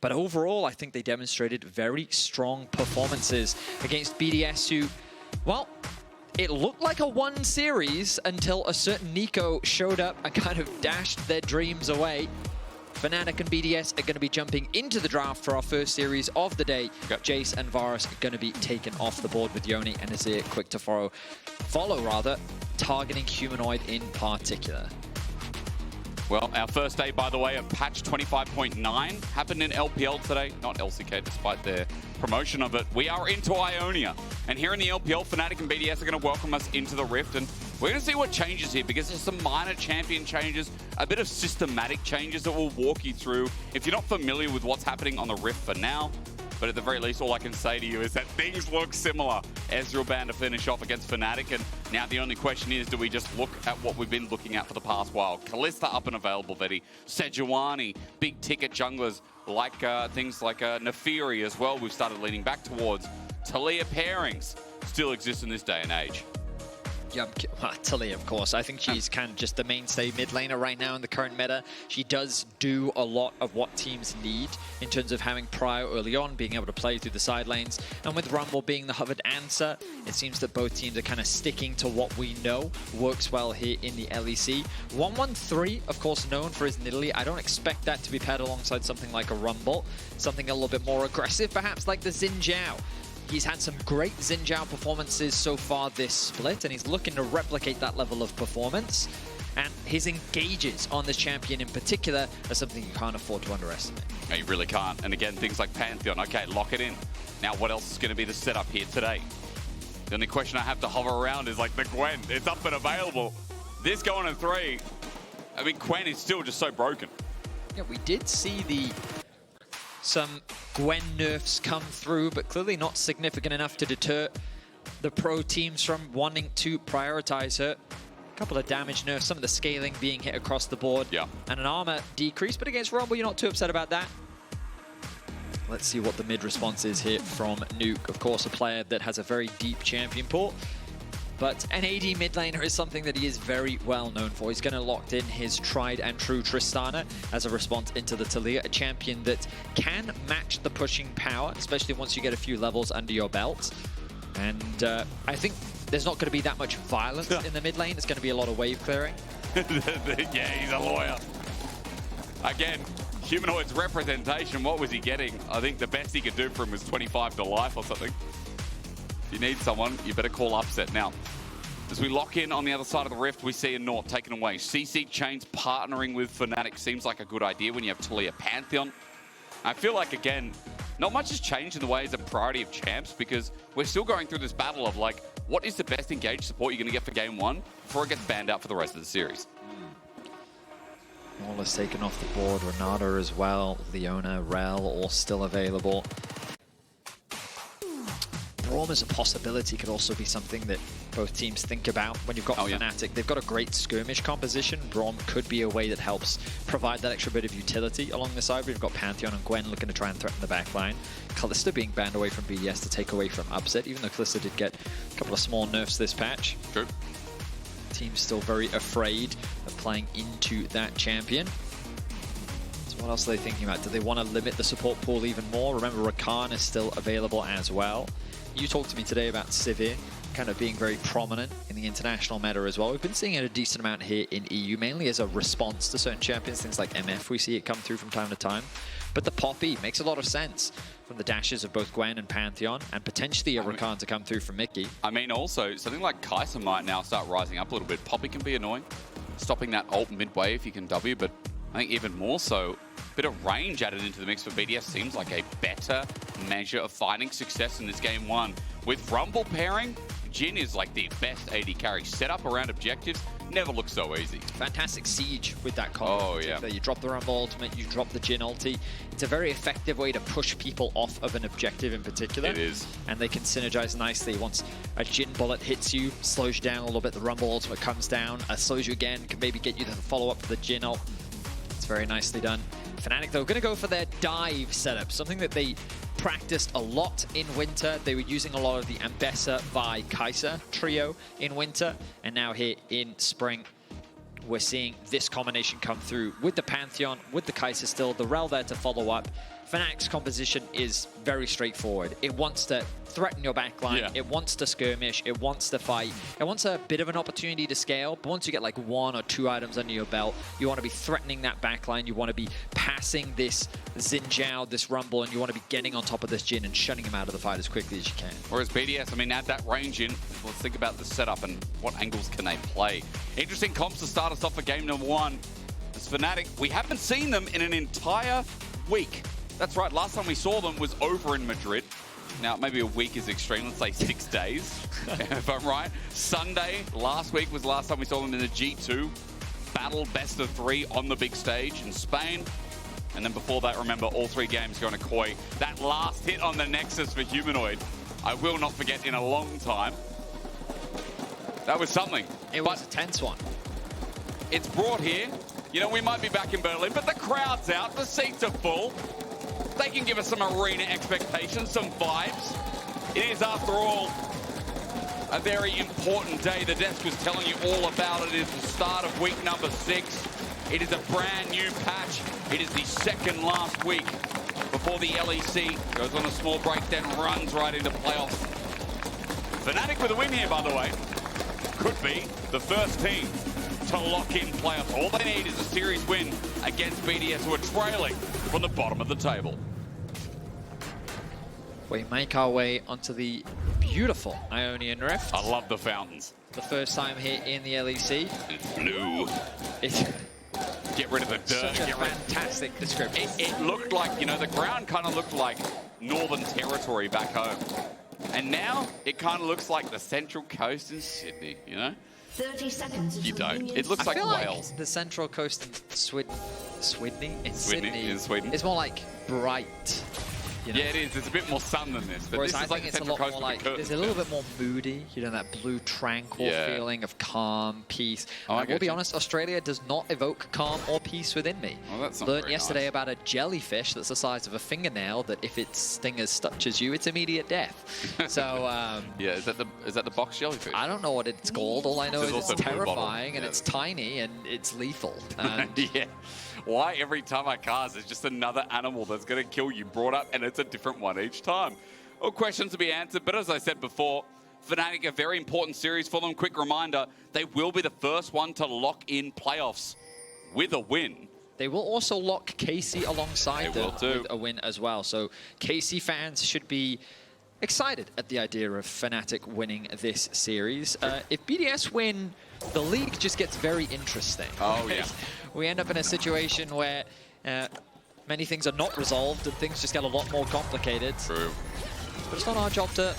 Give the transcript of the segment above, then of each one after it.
But overall, I think they demonstrated very strong performances against BDS, who, well, it looked like a one series until a certain Nico showed up and kind of dashed their dreams away. FNATIC and BDS are going to be jumping into the draft for our first series of the day. Jace and Varus are going to be taken off the board with Yoni and Azir quick to follow, targeting Humanoid in particular. Well, our first day, by the way, of patch 25.9 happened in LPL today, not LCK, despite their promotion of it. We are into Ionia, and here in the LPL, FNATIC and BDS are going to welcome us into the Rift, and we're going to see what changes here, because there's some minor champion changes, a bit of systematic changes that we'll walk you through if you're not familiar with what's happening on the Rift for now. But at the very least, all I can say to you is that things look similar. Ezreal band to finish off against FNATIC, and now the only question is, do we just look at what we've been looking at for the past while? Kai'Sa up and available, Vedi. Sejuani, big ticket junglers, like things like Nefiri as well, we've started leaning back towards. Taliyah pairings still exist in this day and age. Yeah, Taliyah, of course. I think she's kind of just the mainstay mid laner right now in the current meta. She does do a lot of what teams need in terms of having prio early on, being able to play through the side lanes. And with Rumble being the hovered answer, it seems that both teams are kind of sticking to what we know works well here in the LEC. 113, of course, known for his Nidalee. I don't expect that to be paired alongside something like a Rumble. Something a little bit more aggressive, perhaps like the Xin Zhao. He's had some great Xin Zhao performances so far this split, and he's looking to replicate that level of performance. And his engages on this champion in particular are something you can't afford to underestimate. No, you really can't. And again, things like Pantheon. Okay, lock it in. Now, what else is going to be the setup here today? The only question I have to hover around is like the Gwen. It's up and available. This going in 3. I mean, Gwen is still just so broken. Yeah, we did see some Gwen nerfs come through, but clearly not significant enough to deter the pro teams from wanting to prioritize her. A couple of damage nerfs, some of the scaling being hit across the board, and an armor decrease, but against Rumble, you're not too upset about that. Let's see what the mid response is here from Nuke. Of course, a player that has a very deep champion pool, but an AD mid laner is something that he is very well known for. He's going to lock in his tried and true Tristana as a response into the Taliyah, a champion that can match the pushing power, especially once you get a few levels under your belt. And I think there's not going to be that much violence in the mid lane. It's going to be a lot of wave clearing. Yeah, he's a lawyer. Again, Humanoid's representation, what was he getting? I think the best he could do for him was 25 to life or something. If you need someone, you better call Upset. Now, as we lock in on the other side of the Rift, we see a Naught taken away. CC Chains partnering with FNATIC seems like a good idea when you have Taliyah Pantheon. I feel like, again, not much has changed in the way as a priority of champs, because we're still going through this battle of, like, what is the best engaged support you're going to get for game 1 before it gets banned out for the rest of the series? Wallace taken off the board, Renata as well, Leona, Rell, all still available. Braum as a possibility could also be something that both teams think about when you've got FNATIC. They've got a great skirmish composition. Braum could be a way that helps provide that extra bit of utility along the side. We've got Pantheon and Gwen looking to try and threaten the backline. Kai'Sa being banned away from BDS to take away from Upset, even though Kai'Sa did get a couple of small nerfs this patch. True. Team's still very afraid of playing into that champion. So what else are they thinking about? Do they want to limit the support pool even more? Remember, Rakan is still available as well. You talked to me today about Sivir kind of being very prominent in the international meta as well. We've been seeing it a decent amount here in EU, mainly as a response to certain champions, things like MF. We see it come through from time to time. But the Poppy makes a lot of sense from the dashes of both Gwen and Pantheon, and potentially a Rakan to come through from Mikyx. I mean, also, something like Kai'Sa might now start rising up a little bit. Poppy can be annoying, stopping that ult midway if you can W, but I think even more so, a bit of range added into the mix for BDS seems like a better measure of finding success in this game 1. With Rumble pairing, Jhin is like the best AD carry. Set up around objectives, never looks so easy. Fantastic siege with that combo. Oh, yeah. You drop the Rumble ultimate, you drop the Jhin ulti. It's a very effective way to push people off of an objective in particular. It is. And they can synergize nicely. Once a Jhin bullet hits you, slows you down a little bit, the Rumble ultimate comes down, slows you again, can maybe get you to the follow-up for the Jhin ult. It's very nicely done. FNATIC, though, going to go for their dive setup, something that they practiced a lot in winter. They were using a lot of the Ambessa by Kai'Sa trio in winter, and now here in spring, we're seeing this combination come through with the Pantheon, with the Kai'Sa still, the Rell there to follow up, FNATIC's composition is very straightforward. It wants to threaten your backline, it wants to skirmish, it wants to fight, it wants a bit of an opportunity to scale, but once you get like 1 or 2 items under your belt, you want to be threatening that backline, you want to be passing this Xin Zhao, this Rumble, and you want to be getting on top of this Jhin and shutting him out of the fight as quickly as you can. Whereas BDS, I mean, add that range in, let's think about the setup and what angles can they play. Interesting comps to start us off for game number 1. As FNATIC, we haven't seen them in an entire week. That's right, last time we saw them was over in Madrid. Now, maybe a week is extreme, let's say 6 days, if I'm right. Sunday, last week was the last time we saw them in the G2 battle, best of 3 on the big stage in Spain. And then before that, remember, all 3 games going to Koi. That last hit on the Nexus for Humanoid, I will not forget in a long time. That was something. It was a tense one. It's brought here. You know, we might be back in Berlin, but the crowd's out, the seats are full. They can give us some arena expectations, some vibes. It is, after all, a very important day. The desk was telling you all about it. It is the start of week number 6. It is a brand new patch. It is the second last week before the LEC goes on a small break, then runs right into playoffs. FNATIC with a win here, by the way. Could be the first team to lock in playoffs. All they need is a series win against BDS, who are trailing from the bottom of the table. We make our way onto the beautiful Ionian Rift. I love the fountains. The first time here in the LEC. It's blue. Get rid of the dirt. Such a fantastic description. It looked like, you know, the ground kind of looked like Northern Territory back home. And now it kind of looks like the Central Coast in Sydney, you know? 30 seconds. You don't. It looks like Wales. Like the Central Coast in Sydney Sydney is more like bright. You know? Yeah, it is. There's a bit more sun than this. But whereas this I is like think the it's a Central lot Coast more like, there's a little bit more moody, you know, that blue tranquil feeling of calm, peace. Oh, I will be honest, Australia does not evoke calm or peace within me. Well, that's not Learned very yesterday nice. about a jellyfish that's the size of a fingernail that if its stingers touches you, it's immediate death. So, yeah, is that the box jellyfish? I don't know what it's called. All I know There's is it's also blue bottle. terrifying and it's tiny and it's lethal. And Yeah. Why every time I cast, there's just another animal that's going to kill you brought up, and it's a different one each time? All questions to be answered, but as I said before, FNATIC, a very important series for them. Quick reminder, they will be the first one to lock in playoffs with a win. They will also lock KC alongside They will them too. with a win as well. So KC fans should be excited at the idea of FNATIC winning this series. If BDS win, the league just gets very interesting. Oh, yeah. We end up in a situation where many things are not resolved and things just get a lot more complicated. True. But it's not our job to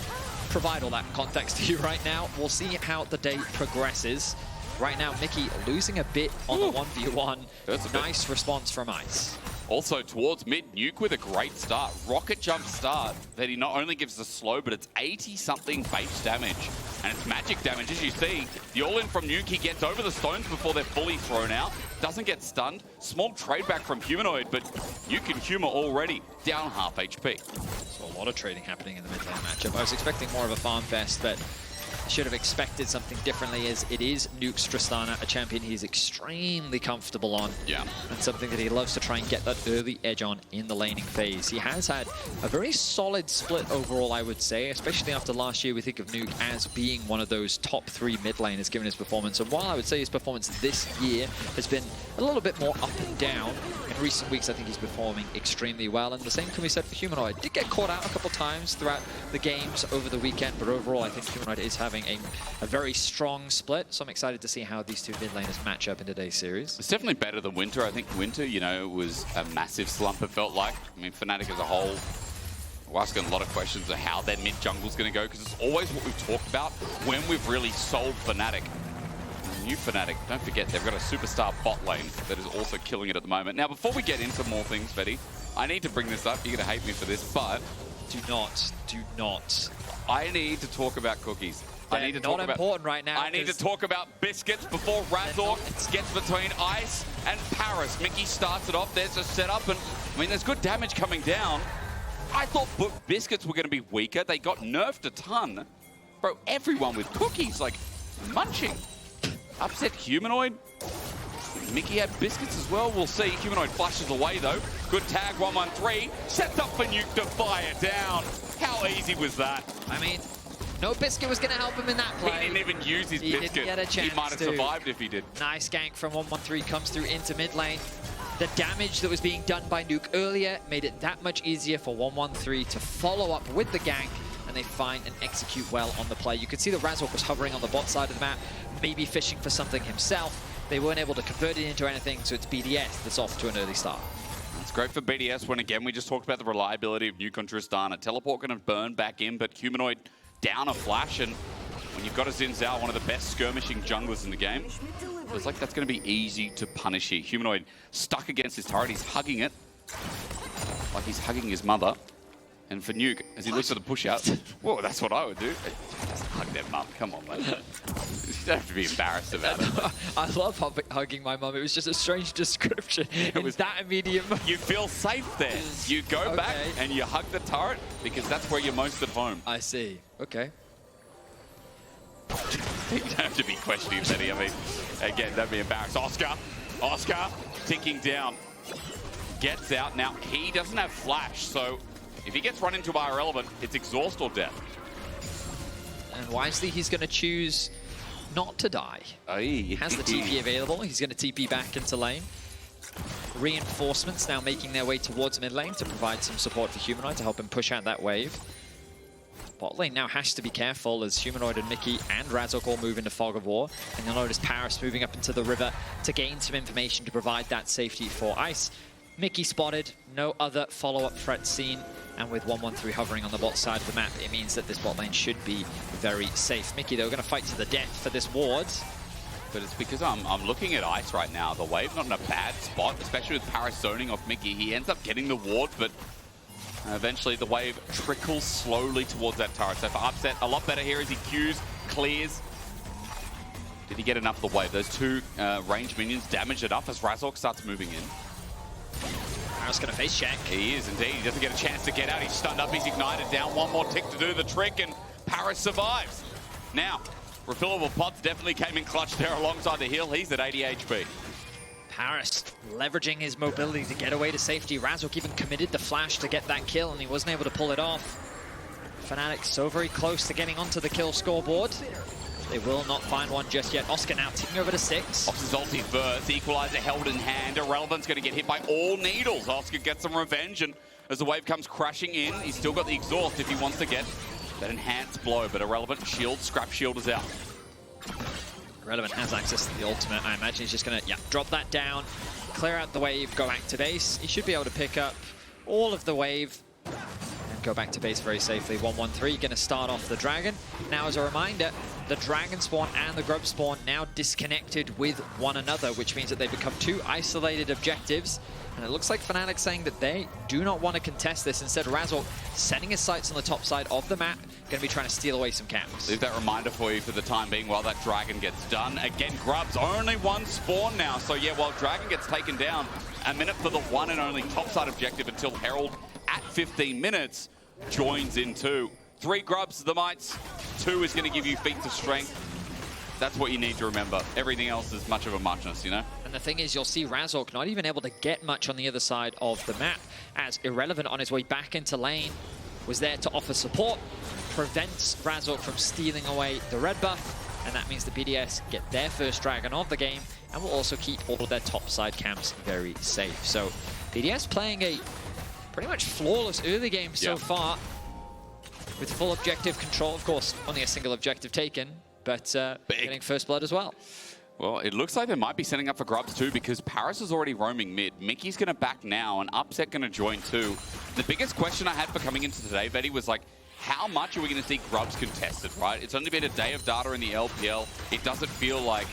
provide all that context to you right now. We'll see how the day progresses. Right now, Mikyx losing a bit on the 1v1. That's a bit. Nice response from Ice. Also towards mid, Nuke with a great start. Rocket jump start that he not only gives the slow, but it's 80-something base damage. And it's magic damage, as you see. The all-in from Nuke, he gets over the stones before they're fully thrown out. Doesn't get stunned. Small trade back from Humanoid, but Nuke and Humor already down half HP. So a lot of trading happening in the mid lane matchup. I was expecting more of a farm fest, but I should have expected something differently, as it is Nuke's Tristana, a champion he's extremely comfortable on. Yeah. And something that he loves to try and get that early edge on in the laning phase. He has had a very solid split overall, I would say, especially after last year. We think of Nuke as being one of those top 3 mid laners given his performance. And while I would say his performance this year has been a little bit more up and down, in recent weeks I think he's performing extremely well. And the same can be said for Humanoid. Did get caught out a couple times throughout the games over the weekend, but overall I think Humanoid is having a very strong split. So I'm excited to see how these two mid laners match up in today's series. It's definitely better than Winter. I think Winter, you know, was a massive slump, it felt like. I mean, FNATIC as a whole, we're asking a lot of questions of how their mid jungle's going to go, because it's always what we've talked about when we've really sold FNATIC. New FNATIC, don't forget, they've got a superstar bot lane that is also killing it at the moment. Now, before we get into more things, Vedi, I need to bring this up. You're going to hate me for this, but Do not. I need to talk about cookies. I need to talk about important right now. I need to talk about biscuits before Razork gets between Ice and Parus. Mikyx starts it off. There's a setup, and I mean, there's good damage coming down. I thought biscuits were going to be weaker. They got nerfed a ton. Bro, everyone with cookies, like, munching. Upset Humanoid. Mikyx had biscuits as well, we'll see. Humanoid flashes away though. Good tag, 1-1-3. Sets up for Nuke to fire down. How easy was that? I mean, no biscuit was going to help him in that play. He didn't even use his biscuit. Didn't get a chance he might have survived if he did. Nice gank from 1-1-3 comes through into mid lane. The damage that was being done by Nuke earlier made it that much easier for 1-1-3 to follow up with the gank, and they find and execute well on the play. You could see that Razork was hovering on the bot side of the map, maybe fishing for something himself. They weren't able to convert it into anything, so it's BDS that's off to an early start. It's great for BDS when, again, we just talked about the reliability of Nuke on Tristana. Teleport going to burn back in, but Humanoid down a flash, and when you've got a Xin Zhao, one of the best skirmishing junglers in the game, it's like that's going to be easy to punish here. Humanoid stuck against his turret, he's hugging it, like he's hugging his mother. And for Nuke, as he looks at the push-out, whoa, that's what I would do. Just hug their mum, come on, man. You don't have to be embarrassed about it. I love hugging my mum. It was just a strange description. It was that immediate moment. You feel safe there. You go back and you hug the turret because that's where you're most at home. I see. Okay. You don't have to be questioning Betty. I mean, again, that'd be embarrassed. Oscar, ticking down. Gets out. Now, he doesn't have flash, so if he gets run into by Irrelevant, it's exhaust or death. And wisely, he's going to choose not to die. He has the TP available. He's going to TP back into lane. Reinforcements now making their way towards mid lane to provide some support for Humanoid to help him push out that wave. Bot lane now has to be careful as Humanoid and Mikyx and Razork all move into Fog of War. And you'll notice Parus moving up into the river to gain some information to provide that safety for Ice. Mikyx spotted, no other follow-up threat seen. And with 1-1-3 hovering on the bot side of the map, it means that this bot lane should be very safe. Mikyx, they're going to fight to the death for this ward. But it's because I'm looking at Ice right now. The wave not in a bad spot, especially with Parus zoning off Mikyx. He ends up getting the ward, but eventually the wave trickles slowly towards that turret. So for Upset, a lot better here as he Qs, clears. Did he get enough of the wave? Those two ranged minions damage it up as Razork starts moving in. Parus going to face check. He is indeed. He doesn't get a chance to get out. He's stunned up. He's ignited down. One more tick to do the trick, and Parus survives. Now, refillable pots definitely came in clutch there alongside the heal. He's at 80 HP. Parus leveraging his mobility to get away to safety. Razork even committed the flash to get that kill, and he wasn't able to pull it off. FNATIC so very close to getting onto the kill scoreboard. They will not find one just yet. Oscar now ticking over to 6. Off his ulti burst, Equalizer held in hand. Irrelevant's going to get hit by all needles. Oscar gets some revenge, and as the wave comes crashing in, he's still got the exhaust if he wants to get that enhanced blow, but Irrelevant shield, scrap shield is out. Irrelevant has access to the ultimate. I imagine he's just going to drop that down, clear out the wave, go back to base. He should be able to pick up all of the wave and go back to base very safely. 1-1-3 going to start off the Dragon. Now, as a reminder, the Dragon spawn and the Grub spawn now disconnected with one another, which means that they become two isolated objectives. And it looks like FNATIC saying that they do not want to contest this. Instead, Razork setting his sights on the top side of the map, going to be trying to steal away some camps. Leave that reminder for you for the time being while that Dragon gets done. Again, Grub's only one spawn now. So yeah, while Dragon gets taken down, a minute for the one and only topside objective until Herald at 15 minutes joins in too. 3 Grubs, the Mites. 2 is going to give you feats of strength. That's what you need to remember. Everything else is much of a muchness, you know? And the thing is, you'll see Razork not even able to get much on the other side of the map, as Irrelevant on his way back into lane was there to offer support, prevents Razork from stealing away the red buff, and that means the BDS get their first Dragon of the game, and will also keep all of their top side camps very safe. So BDS playing a pretty much flawless early game so far, with full objective control. Of course, only a single objective taken, but getting first blood as well. Well, it looks like they might be setting up for Grubs too, because Parus is already roaming mid. Mikyx's going to back now, and Upset going to join too. The biggest question I had for coming into today, Vedi, was like, how much are we going to see Grubs contested, right? It's only been a day of data in the LPL. It doesn't feel like,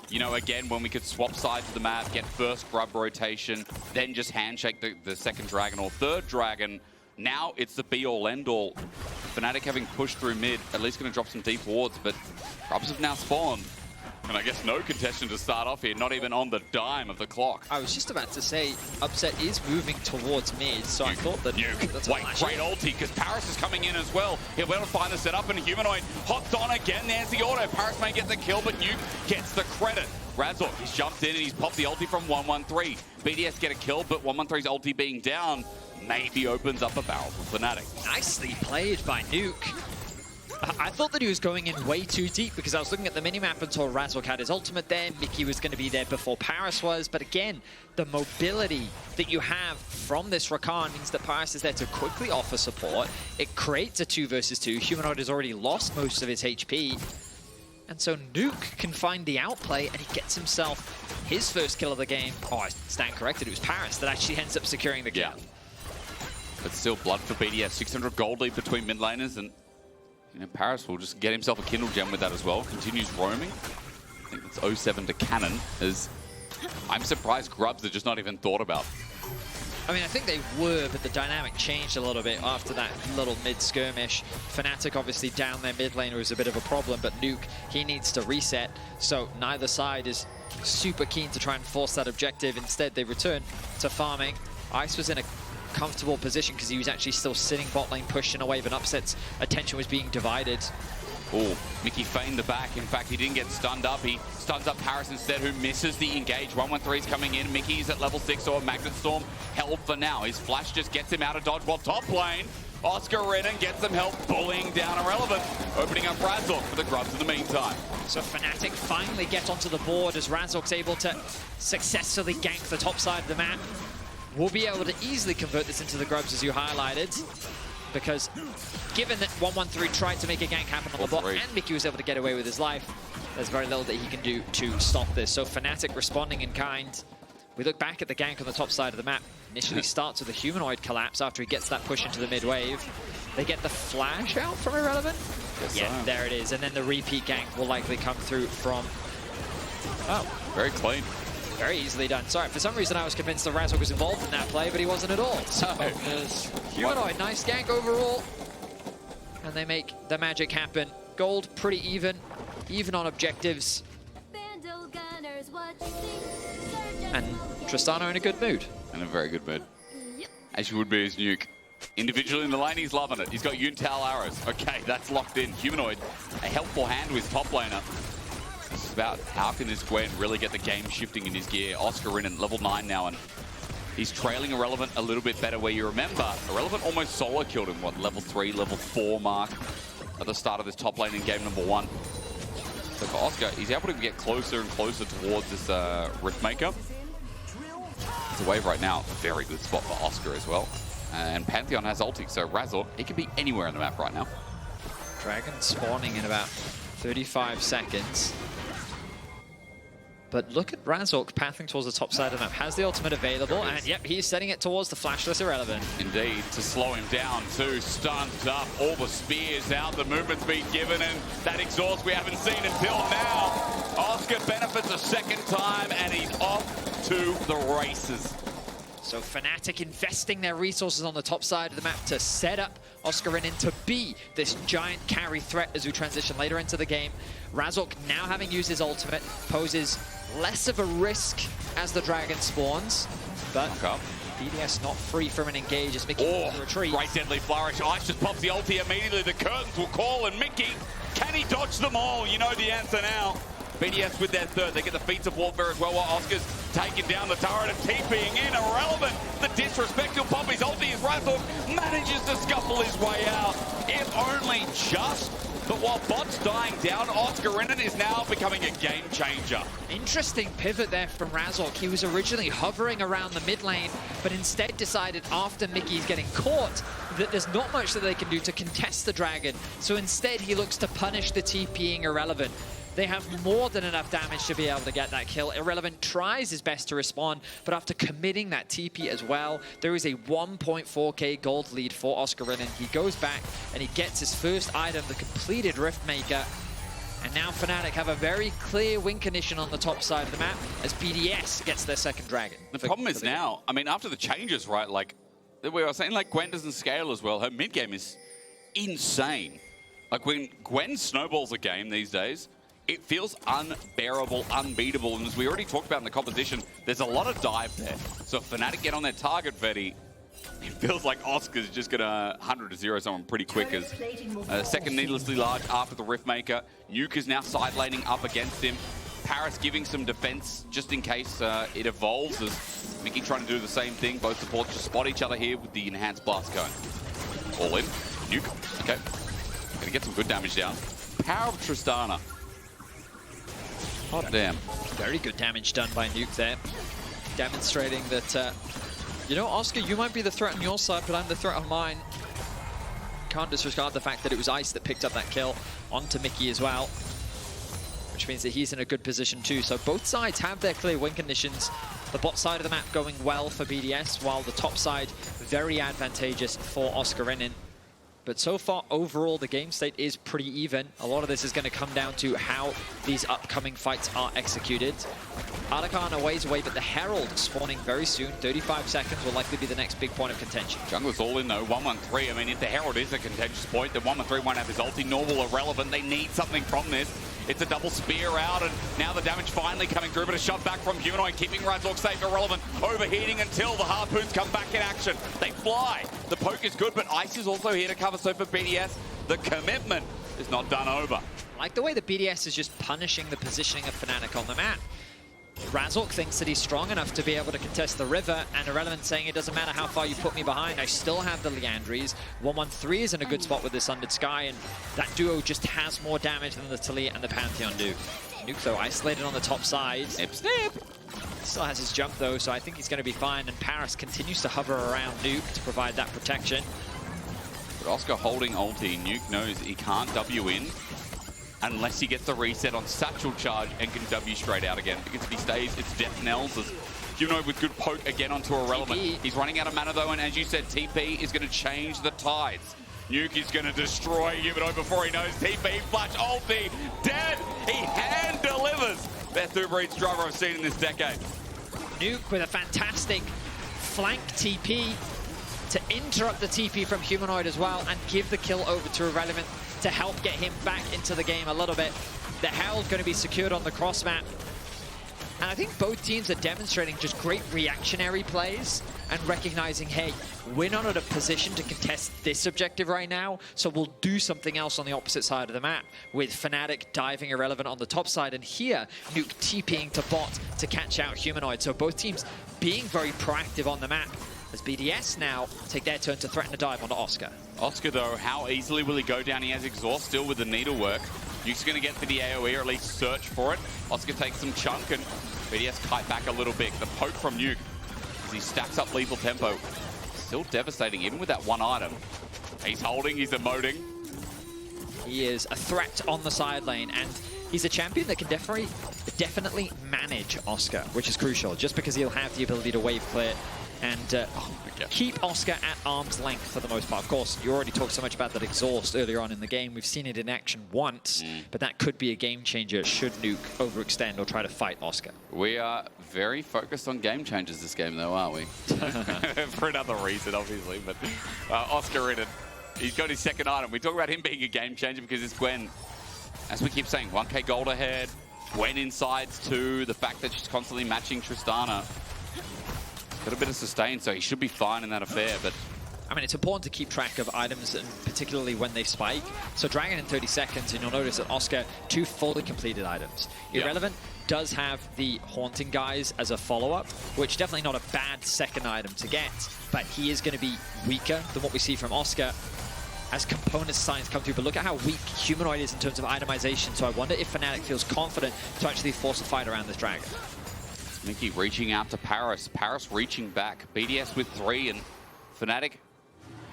you know, again, when we could swap sides of the map, get first Grub rotation, then just handshake the second Dragon or third Dragon. Now it's the be-all, end-all. FNATIC having pushed through mid, at least going to drop some deep wards, but Grubs have now spawned. And I guess no contestation to start off here, not even on the dime of the clock. I was just about to say, Upset is moving towards mid, so I thought that... That's wait, great ulti, because Parus is coming in as well. He'll be able to find the setup, and Humanoid hopped on again. There's the auto. Parus may get the kill, but Nuke gets the credit. Razork, he's jumped in and he's popped the ulti from 113. BDS get a kill, but 113's ulti being down maybe opens up a barrel for FNATIC. Nicely played by Nuke. I thought that he was going in way too deep because I was looking at the minimap and saw Razork had his ultimate there. Mikyx was going to be there before Parus was. But again, the mobility that you have from this Rakan means that Parus is there to quickly offer support. It creates a 2 versus 2. Humanoid has already lost most of his HP. And so Nuke can find the outplay and he gets himself his first kill of the game. Oh, I stand corrected. It was Parus that actually ends up securing the kill. Yeah. But still blood for BDS. 600 gold lead between mid laners, and you know, Parus will just get himself a Kindle Gem with that as well. Continues roaming. I think it's 07 to Cannon. I'm surprised Grubs are just not even thought about. I mean, I think they were, but the dynamic changed a little bit after that little mid-skirmish. FNATIC obviously down their mid laner was a bit of a problem, but Nuke, he needs to reset. So neither side is super keen to try and force that objective. Instead, they return to farming. Ice was in a comfortable position because he was actually still sitting bot lane, pushing away, but Upset's attention was being divided. Oh, Mikyx feigned the back. In fact, he didn't get stunned up. He stuns up Parus instead, who misses the engage. 113's coming in. Mikyx at level 6, or Magnet Storm held for now. His flash just gets him out of dodge. While top lane, Oscarinin gets some help bullying down Irrelevant, opening up Razork for the Grubs in the meantime. So FNATIC finally get onto the board as Razork's able to successfully gank the top side of the map. We'll be able to easily convert this into the Grubs, as you highlighted, because given that 113 tried to make a gank happen on the bot and Mikyx was able to get away with his life, there's very little that he can do to stop this. So FNATIC responding in kind. We look back at the gank on the top side of the map. Initially starts with a Humanoid collapse after he gets that push into the mid wave. They get the flash out from Irrelevant. Yeah, there it is. And then the repeat gank will likely come through from... Oh, very clean. Very easily done. Sorry, for some reason I was convinced that Razork was involved in that play, but he wasn't at all. So, Humanoid, nice gank overall. And they make the magic happen. Gold, pretty even on objectives. And Tristana in a good mood. In a very good mood. As you would be as Nuke. Individually in the lane, he's loving it. He's got Yuntal arrows. Okay, that's locked in. Humanoid, a helpful hand with top laner. It's about how can this Gwen really get the game shifting in his gear. Oscarinin, level 9 now, and he's trailing Irrelevant a little bit better, where you remember, Irrelevant almost solo killed him, what, level 3, level 4 mark at the start of this top lane in game number 1. So for Oscar, he's able to get closer and closer towards this Riftmaker. It's a wave right now, very good spot for Oscar as well. And Pantheon has ulti, so Razork, he can be anywhere on the map right now. Dragon spawning in about 35 seconds. But look at Razork pathing towards the top side of the map. Has the ultimate available, and yep, he's setting it towards the flashless Irrelevant. Indeed, to slow him down too. Stunned up, all the spears out, the movement's been given, and that exhaust we haven't seen until now. Oscar benefits a second time, and he's off to the races. So FNATIC investing their resources on the top side of the map to set up Oscarinin to be this giant carry threat as we transition later into the game. Razork, now having used his ultimate, poses less of a risk as the dragon spawns, but BDS not free from an engage as Mikyx retreats. Great deadly flourish. Ice just pops the ulti immediately. The curtains will call, and Mikyx, can he dodge them all? You know the answer now. BDS with their third. They get the feats of warfare as well, while Oscar's taking down the turret and TPing in. Irrelevant. The disrespect. He'll pop his ulti as Razork manages to scuffle his way out. If only just. But while bot's dying down, Oscarinin is now becoming a game changer. Interesting pivot there from Razork. He was originally hovering around the mid lane, but instead decided after Mikyx getting caught that there's not much that they can do to contest the dragon. So instead he looks to punish the TPing Irrelevant. They have more than enough damage to be able to get that kill. Irrelevant tries his best to respond, but after committing that TP as well, there is a 1.4k gold lead for Oscarinin. He goes back and he gets his first item, the completed Riftmaker. And now FNATIC have a very clear win condition on the top side of the map as BDS gets their second dragon. The problem is now, I mean, after the changes, right, like we were saying, like Gwen doesn't scale as well. Her mid game is insane. Like when Gwen snowballs a game these days, it feels unbearable, unbeatable, and as we already talked about in the competition, there's a lot of dive there. So if FNATIC get on their target, Vedi, it feels like Oscar's just gonna 100-0 someone pretty quick as second needlessly large after the Riftmaker. Nuke is now side laning up against him. Parus giving some defense just in case it evolves, as Mikyx trying to do the same thing. Both supports just spot each other here with the enhanced blast going. All in. Nuke. Okay. Gonna get some good damage down. Power of Tristana. Hot damn. Very good damage done by Nuke there. Demonstrating that, you know, Oscar, you might be the threat on your side, but I'm the threat on mine. Can't disregard the fact that it was Ice that picked up that kill onto Mikyx as well, which means that he's in a good position too. So both sides have their clear win conditions. The bot side of the map going well for BDS, while the top side very advantageous for Oscarinin. But so far, overall, the game state is pretty even. A lot of this is going to come down to how these upcoming fights are executed. Rakan a ways away, but the Herald spawning very soon. 35 seconds will likely be the next big point of contention. Jungler's all in though, 113. I mean, if the Herald is a contentious point, then 113 won't have his ulti, nor will irrelevant. They need something from this. It's a double spear out, and now the damage finally coming through, but a shove back from Humanoid, keeping Razork safe, irrelevant, overheating until the harpoons come back in action. They fly. The poke is good, but Ice is also here to cover, so for BDS, the commitment is not done over. I like the way that BDS is just punishing the positioning of FNATIC on the map. Razork thinks that he's strong enough to be able to contest the river, and Irrelevant saying it doesn't matter how far you put me behind, I still have the Leandries. 113 is in a good spot with this Undead Sky, and that duo just has more damage than the Taliyah and the Pantheon do. Nuke, though, isolated on the top side. Snip, snip. Still has his jump, though, so I think he's going to be fine, and Parus continues to hover around Nuke to provide that protection. But Oscar holding ulti, Nuke knows he can't W in unless he gets the reset on Satchel Charge and can W straight out again. Because if he stays, it's death knells. As Humanoid with good poke again onto Irrelevant. TP. He's running out of mana though, and as you said, TP is going to change the tides. Nuke is going to destroy Humanoid before he knows. TP, flash, ulti, dead! He hand delivers! Best Uber Eats driver I've seen in this decade. Nuke with a fantastic flank TP to interrupt the TP from Humanoid as well and give the kill over to Irrelevant to help get him back into the game a little bit. The Herald going to be secured on the cross map. And I think both teams are demonstrating just great reactionary plays and recognizing, hey, we're not in a position to contest this objective right now, so we'll do something else on the opposite side of the map, with FNATIC diving Irrelevant on the top side, and here, Nuke TPing to bot to catch out Humanoid. So both teams being very proactive on the map, as BDS now take their turn to threaten a dive onto Oscar. Oscar, though, how easily will he go down? He has exhaust still with the needlework. Nuke's going to get for the AoE, or at least search for it. Oscar takes some chunk, and BDS kite back a little bit. The poke from Nuke as he stacks up lethal tempo. Still devastating, even with that one item. He's holding, he's emoting. He is a threat on the side lane, and he's a champion that can definitely manage Oscar, which is crucial, just because he'll have the ability to wave clear and keep Oscar at arm's length for the most part. Of course, you already talked so much about that exhaust earlier on in the game. We've seen it in action once, but that could be a game changer should Nuke overextend or try to fight Oscar. We are very focused on game changers this game, though, aren't we? For another reason, obviously, but Oscarinin, he's got his second item. We talk about him being a game changer because it's Gwen. As we keep saying, 1k gold ahead, Gwen insides too, the fact that she's constantly matching Tristana. Got a bit of sustain, so he should be fine in that affair, but I mean, it's important to keep track of items, and particularly when they spike. So Dragon in 30 seconds, and you'll notice that Oscar, 2 fully completed items. Irrelevant does have the Haunting Guys as a follow-up, which definitely not a bad second item to get, but he is going to be weaker than what we see from Oscar as component signs come through. But look at how weak Humanoid is in terms of itemization, so I wonder if FNATIC feels confident to actually force a fight around this Dragon. Mikyx reaching out to Parus. Parus reaching back. BDS with 3, and FNATIC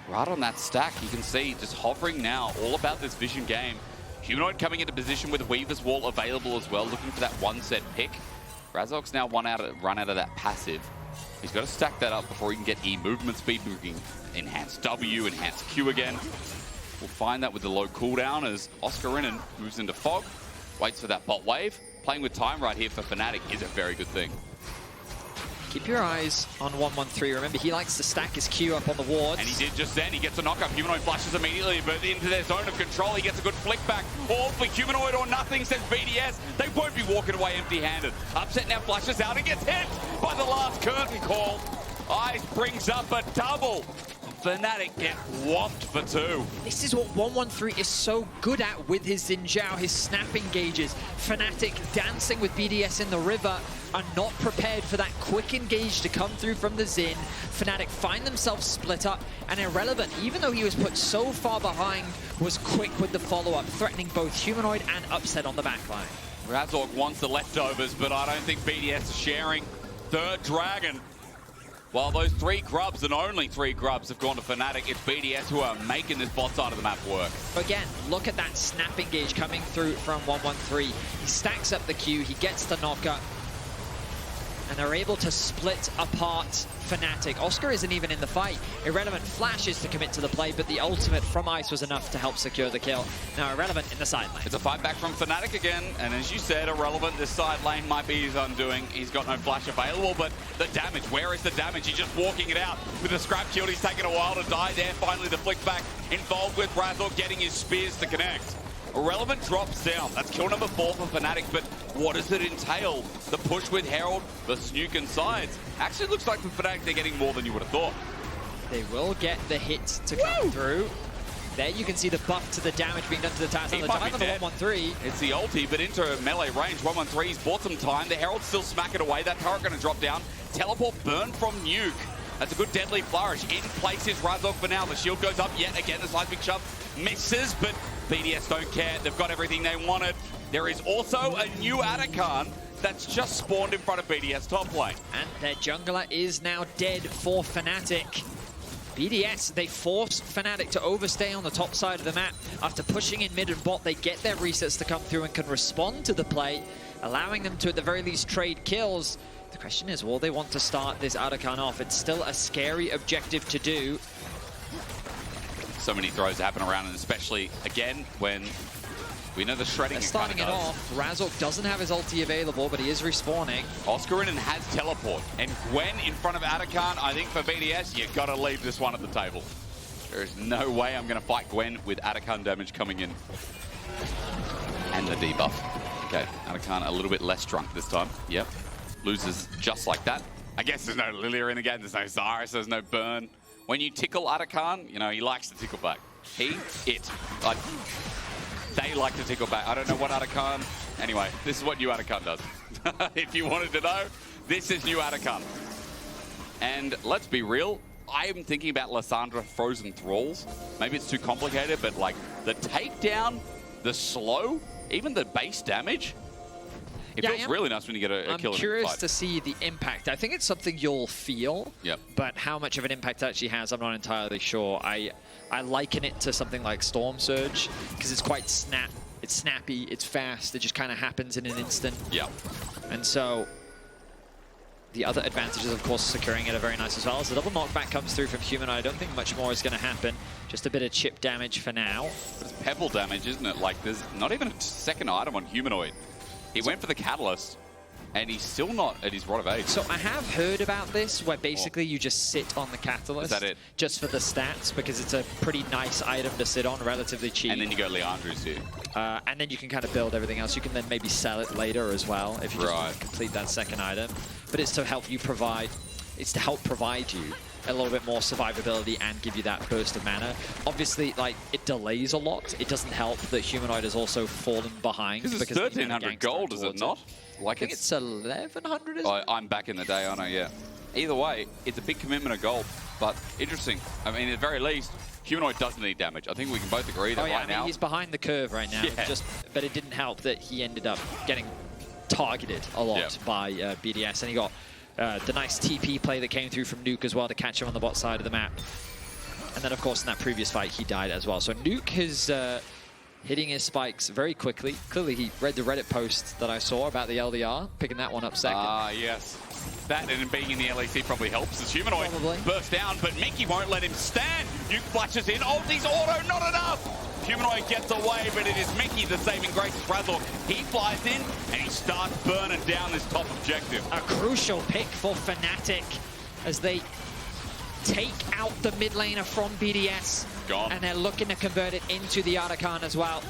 right on that stack. You can see just hovering now, all about this vision game. Humanoid coming into position with Weaver's Wall available as well, looking for that one-set pick. Razork's now run out of that passive. He's got to stack that up before he can get E movement speed, moving enhanced W, enhanced Q again. We'll find that with the low cooldown as Oscarinin moves into Fog, waits for that bot wave. Playing with time right here for FNATIC is a very good thing. Keep your eyes on 113. Remember, he likes to stack his Q up on the wards. And he did just then. He gets a knockup. Humanoid flashes immediately, but into their zone of control, he gets a good flick back. All for Humanoid or nothing, says BDS. They won't be walking away empty-handed. Upset now flashes out and gets hit by the last curtain call. Ice brings up a double FNATIC get whopped for 2. This is what 113 is so good at with his Xin Zhao, his snap engages. FNATIC dancing with BDS in the river are not prepared for that quick engage to come through from the Xin. FNATIC find themselves split up, and Irrelevant, even though he was put so far behind, was quick with the follow-up, threatening both Humanoid and Upset on the backline. Razork wants the leftovers, but I don't think BDS is sharing. Third Dragon. While those 3 grubs, and only 3 grubs, have gone to FNATIC, it's BDS who are making this bot side of the map work. Again, look at that snap engage coming through from 113. He stacks up the Q, he gets the knocker, and they're able to split apart FNATIC. Oscar isn't even in the fight. Irrelevant flashes to commit to the play, but the ultimate from Ice was enough to help secure the kill. Now Irrelevant in the side lane. It's a fight back from FNATIC again, and as you said, Irrelevant, this side lane might be his undoing. He's got no flash available, but the damage, where is the damage? He's just walking it out with a scrap shield. He's taken a while to die there. Finally, the flick back involved with Razork getting his spears to connect. Irrelevant drops down. That's kill number 4 for FNATIC, but what does it entail? The push with Herald, the Snook and sides. Actually looks like for FNATIC they're getting more than you would have thought. They will get the hit to come through. There you can see the buff to the damage being done to the Taz on the dive of the 113. It's the ulti, but into melee range. 113's bought some time. The Herald's still smacking away. That turret going to drop down. Teleport burn from Nuke. That's a good deadly flourish. In place is Razork for now. The shield goes up yet again. The seismic shove misses, but BDS don't care. They've got everything they wanted. There is also a new Rakan that's just spawned in front of BDS top lane. And their jungler is now dead for FNATIC. BDS, they force FNATIC to overstay on the top side of the map. After pushing in mid and bot, they get their resets to come through and can respond to the play, allowing them to, at the very least, trade kills. The question is, will they want to start this Rakan off? It's still a scary objective to do. So many throws happen around, and especially, again, when we know the shredding. They're starting it off. Razork doesn't have his ulti available, but he is respawning. Oscarinin has teleport, and Gwen in front of Rakan. I think for BDS, you've got to leave this one at the table. There is no way I'm going to fight Gwen with Rakan damage coming in. And the debuff. Okay, Rakan a little bit less drunk this time. Yep. Loses just like that. I guess there's no Lilia in the game, there's no Zarus, there's no burn. When you tickle Rakan, you know, he likes to tickle back. They like to tickle back. I don't know what Rakan... Anyway, this is what new Rakan does. If you wanted to know, this is new Rakan. And let's be real, I am thinking about Lissandra Frozen Thralls. Maybe it's too complicated, but like the takedown, the slow, even the base damage, it feels really nice when you get a kill in a fight. I'm curious to see the impact. I think it's something you'll feel, but how much of an impact it actually has, I'm not entirely sure. I liken it to something like Storm Surge, because it's quite it's snappy, it's fast, it just kind of happens in an instant. Yeah. And so, the other advantages, of course, securing it are very nice as well. As the double knockback comes through from Humanoid, I don't think much more is going to happen. Just a bit of chip damage for now. It's pebble damage, isn't it? Like, there's not even a second item on Humanoid. He went for the Catalyst, and he's still not at his Rod of Age. So I have heard about this, where basically you just sit on the Catalyst. Is that it? Just for the stats, because it's a pretty nice item to sit on, relatively cheap. And then you go Leandru's here. And then you can kind of build everything else. You can then maybe sell it later as well, if you just want to complete that second item. But it's to help you provide, it's to help provide you a little bit more survivability and give you that burst of mana. Obviously, like, it delays a lot. It doesn't help that Humanoid has also fallen behind. Because it's 1,300 gold, is it not? Like, I think it's 1,100, isn't it? I'm back in the day, I know, yeah. Either way, it's a big commitment of gold, but interesting. I mean, at the very least, Humanoid doesn't need damage. I think we can both agree that right now. He's behind the curve right now. Yeah. But it didn't help that he ended up getting targeted a lot by BDS, and he got the nice TP play that came through from Nuke as well to catch him on the bot side of the map. And then, of course, in that previous fight, he died as well. So Nuke is hitting his spikes very quickly. Clearly, he read the Reddit post that I saw about the LDR, picking that one up second. Yes. That and being in the LEC probably helps as Humanoid bursts down, but Mikyx won't let him stand. Nuke flashes in. Ulti's auto, not enough! Humanoid gets away, but it is Mikyx the saving grace. Razork, he flies in, and he starts burning down this top objective. A crucial pick for FNATIC as they take out the mid laner from BDS. Gone. And they're looking to convert it into the Rakan as well.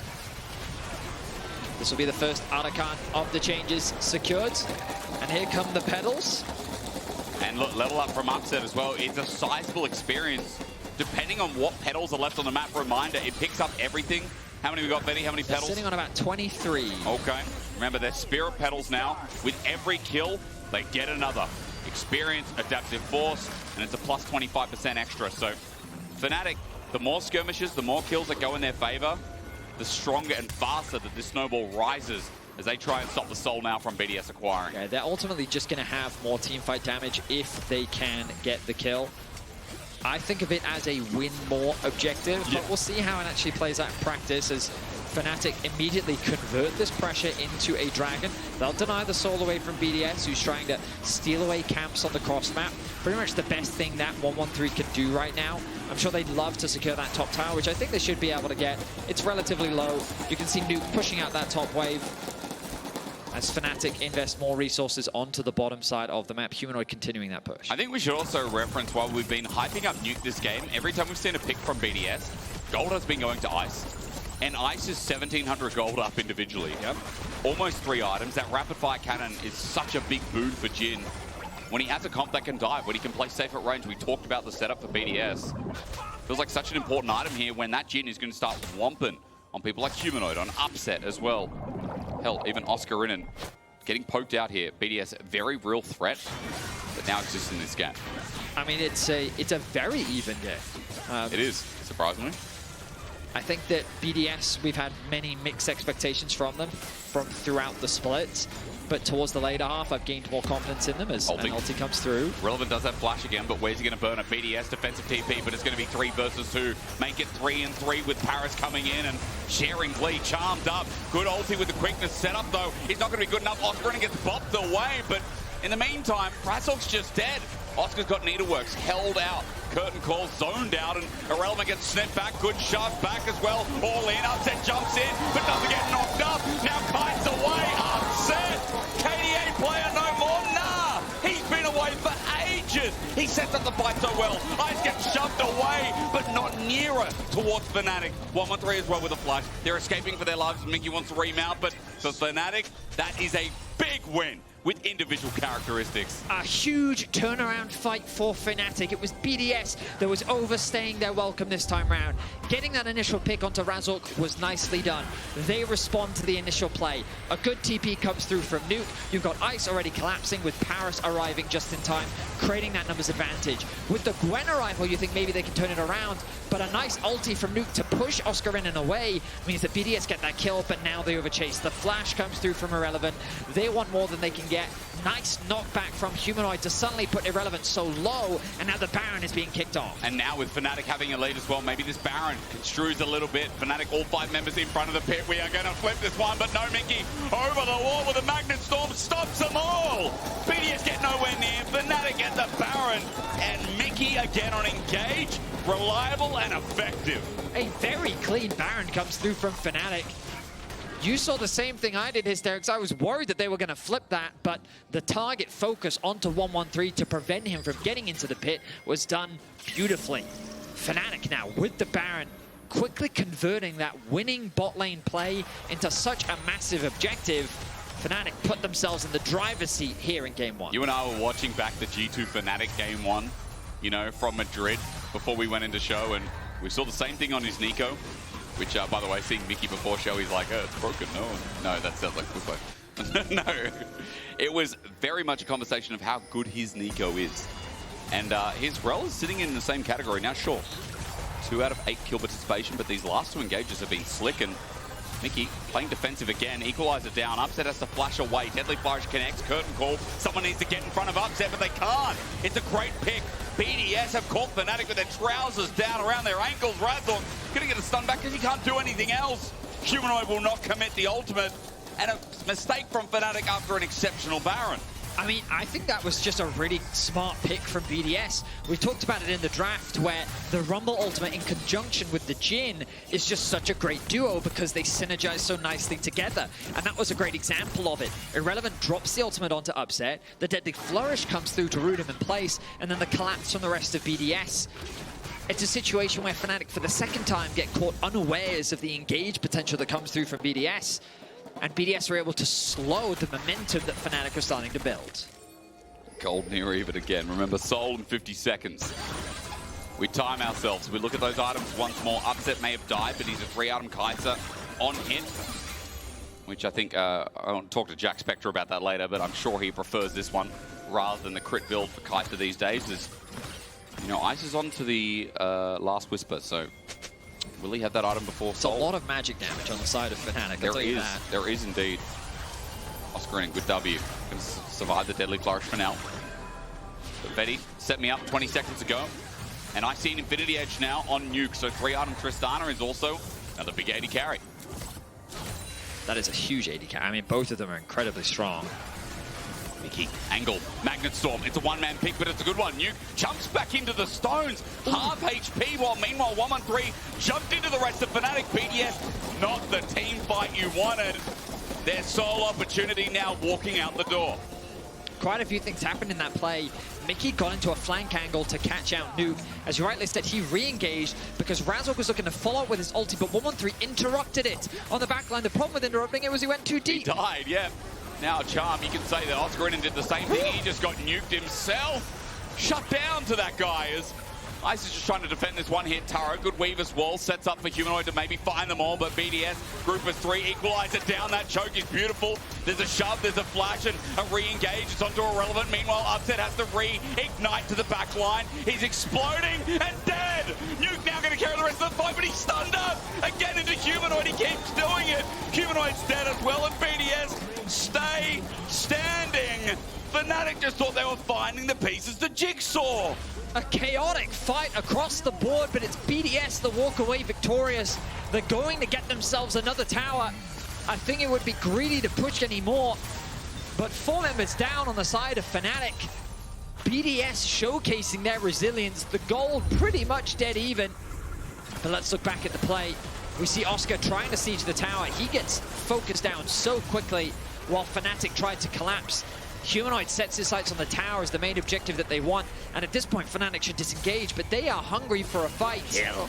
This will be the first Rakan of the changes secured. And here come the pedals. And look, level up from Upset as well. It's a sizable experience depending on what petals are left on the map, reminder, it picks up everything. How many we got, Benny? How many petals? They're sitting on about 23. Okay. Remember, they're spirit petals now. With every kill, they get another. Experience, adaptive force, and it's a plus 25% extra. So FNATIC, the more skirmishes, the more kills that go in their favor, the stronger and faster that this snowball rises as they try and stop the soul now from BDS acquiring. Yeah, they're ultimately just going to have more teamfight damage if they can get the kill. I think of it as a win more objective, but we'll see how it actually plays out in practice as FNATIC immediately convert this pressure into a dragon. They'll deny the soul away from BDS, who's trying to steal away camps on the cross map. Pretty much the best thing that 113 can do right now. I'm sure they'd love to secure that top tower, which I think they should be able to get. It's relatively low. You can see Nuke pushing out that top wave as FNATIC invest more resources onto the bottom side of the map. Humanoid continuing that push. I think we should also reference, while we've been hyping up Nuke this game, every time we've seen a pick from BDS, gold has been going to Ice. And Ice is 1,700 gold up individually. Yep. Almost 3 items. That rapid fire cannon is such a big boon for Jhin. When he has a comp that can dive, when he can play safe at range, we talked about the setup for BDS. Feels like such an important item here when that Jhin is going to start whomping on people like Humanoid, on Upset as well. Hell, even Oscarinin getting poked out here. BDS, a very real threat that now exists in this game. I mean, it's a very even game. It is, surprisingly. I think that BDS, we've had many mixed expectations from them throughout the splits, but towards the later half, I've gained more confidence in them as an ulti comes through. Relevant does have flash again, but where's he going to burn a BDS defensive TP? But it's going to be 3 versus 2. Make it 3 and 3 with Parus coming in and sharing Glee. Charmed up. Good ulti with the quickness set up, though. He's not going to be good enough. Oscarinin gets bopped away, but in the meantime, Razork's just dead. Oscar's got Needleworks held out. Curtain call zoned out, and Irrelevant gets snipped back. Good shove back as well. All in. Upset jumps in, but doesn't get knocked up. Now Kai'Sa away. Upset. KDA player no more. Nah. He's been away for ages. He sets up the fight so well. Ice gets shoved away, but not nearer towards FNATIC. 113 as well with a flash. They're escaping for their lives. Mikyx wants to remount, but for FNATIC, that is a big win with individual characteristics. A huge turnaround fight for FNATIC. It was BDS that was overstaying their welcome this time round. Getting that initial pick onto Razork was nicely done. They respond to the initial play. A good TP comes through from Nuke. You've got Ice already collapsing with Parus arriving just in time, creating that numbers advantage. With the Gwen arrival, you think maybe they can turn it around, but a nice ulti from Nuke to push Oscarinin away means that BDS get that kill, but now they overchase. The flash comes through from Irrelevant. They want more than they can get. Nice knockback from Humanoid to suddenly put Irrelevant so low, and now the Baron is being kicked off. And now with FNATIC having a lead as well, maybe this Baron construes a little bit. FNATIC, all 5 members in front of the pit. We are going to flip this one, but no, Mikyx over the wall with a Magnet Storm stops them all. BDS get nowhere near. FNATIC get the Baron, and Mikyx again on engage. Reliable and effective. A very clean Baron comes through from FNATIC. You saw the same thing I did, Hysterics. I was worried that they were going to flip that, but the target focus onto 113 to prevent him from getting into the pit was done beautifully. FNATIC now with the Baron, quickly converting that winning bot lane play into such a massive objective. FNATIC put themselves in the driver's seat here in Game 1. You and I were watching back the G2 FNATIC Game 1, you know, from Madrid before we went into show, and we saw the same thing on his Nico. Which, by the way, seeing Mikyx before show, he's like, oh, it's broken. No, that sounds like Quickfire. No, it was very much a conversation of how good his Nico is. And his Rell is sitting in the same category. Now, sure, 2 out of 8 kill participation, but these last 2 engages have been slick, and Mikyx playing defensive again. Equalizer down. Upset has to flash away. Deadly Flourish connects. Curtain call. Someone needs to get in front of Upset, but they can't. It's a great pick. BDS have caught FNATIC with their trousers down around their ankles. Razork gonna get a stun back because he can't do anything else. Humanoid will not commit the ultimate. And a mistake from FNATIC after an exceptional Baron. I mean, I think that was just a really smart pick from BDS. We talked about it in the draft where the Rumble ultimate in conjunction with the Jhin is just such a great duo because they synergize so nicely together. And that was a great example of it. Irrelevant drops the ultimate onto Upset, the Deadly Flourish comes through to root him in place, and then the collapse from the rest of BDS. It's a situation where FNATIC for the second time get caught unawares of the engage potential that comes through from BDS. And BDS were able to slow the momentum that FNATIC was starting to build. Gold near even again. Remember, Soul in 50 seconds. We time ourselves. We look at those items once more. Upset may have died, but he's a 3-item Kai'Sa on hit, which I think, I'll talk to Jack Spectre about that later, but I'm sure he prefers this one rather than the crit build for Kai'Sa these days. As, you know, Ice is on to the Last Whisper, so will he have that item before It's Soul? a lot of magic damage on the side of FNATIC, I'll tell you that. There is indeed. Oscarinin with W. Going to survive the Deadly Flourish for now. But Vedi set me up 20 seconds ago. And I see an Infinity Edge now on Nuke. So 3-item Tristana is also another big AD carry. That is a huge AD carry. I mean, both of them are incredibly strong. Mikyx, angle, Magnet Storm. It's a one-man pick, but it's a good one. Nuke jumps back into the stones. Half HP, while meanwhile 113 jumped into the rest of FNATIC. BDS, not the team fight you wanted. Their sole opportunity now walking out the door. Quite a few things happened in that play. Mikyx got into a flank angle to catch out Nuke. As you rightly said, he re-engaged because Razork was looking to follow up with his ulti, but 113 interrupted it on the backline. The problem with interrupting it was he went too deep. He died, yeah. Now, Charm, you can say that Oscarinin did the same thing. He just got nuked himself. Shut down to that guy as Ice is just trying to defend this one-hit turret. Good Weaver's wall sets up for Humanoid to maybe find them all, but BDS, group of 3, equalize it down. That choke is beautiful. There's a shove, there's a flash, and a re-engage. It's onto Irrelevant. Meanwhile, Upset has to re-ignite to the back line. He's exploding and dead. Nuke now going to carry the rest of the fight, but he's stunned up. Again into Humanoid. He keeps doing it. Humanoid's dead as well, and BDS stay standing. FNATIC just thought they were finding the pieces to Jigsaw. A chaotic fight across the board, but it's BDS that walk away victorious. They're going to get themselves another tower. I think it would be greedy to push any more, but 4 members down on the side of FNATIC. BDS showcasing their resilience. The gold pretty much dead even. But let's look back at the play. We see Oscar trying to siege the tower. He gets focused down so quickly while FNATIC tried to collapse. Humanoid sets his sights on the tower as the main objective that they want, and at this point FNATIC should disengage, but they are hungry for a fight.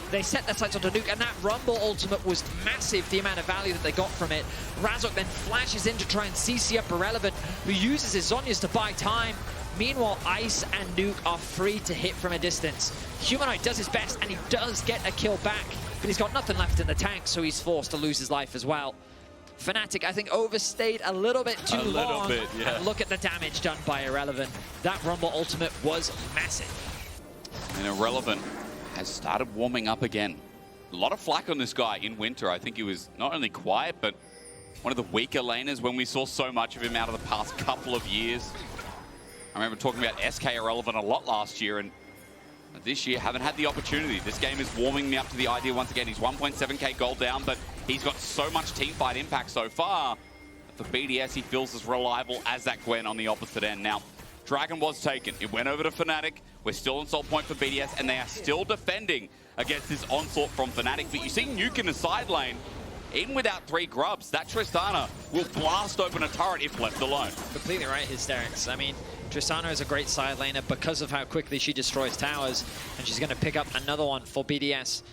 They set their sights onto Nuke, and that Rumble ultimate was massive, the amount of value that they got from it. Razork then flashes in to try and CC up Irrelevant, who uses his Zhonya's to buy time. Meanwhile, Ice and Nuke are free to hit from a distance. Humanoid does his best, and he does get a kill back, but he's got nothing left in the tank, so he's forced to lose his life as well. FNATIC, I think, overstayed a little bit too long. Yeah. And look at the damage done by Irrelevant. That Rumble ultimate was massive. And Irrelevant has started warming up again. A lot of flack on this guy in winter. I think he was not only quiet, but one of the weaker laners when we saw so much of him out of the past couple of years. I remember talking about SK Irrelevant a lot last year, and this year haven't had the opportunity. This game is warming me up to the idea once again. He's 1.7k gold down, but he's got so much teamfight impact so far. For BDS, he feels as reliable as that Gwen on the opposite end. Now, Dragon was taken. It went over to FNATIC. We're still on salt point for BDS, and they are still defending against this onslaught from FNATIC. But you see Nuke in the side lane. Even without 3 grubs, that Tristana will blast open a turret if left alone. Completely right, Hysterics. I mean, Tristana is a great side laner because of how quickly she destroys towers, and she's going to pick up another one for BDS.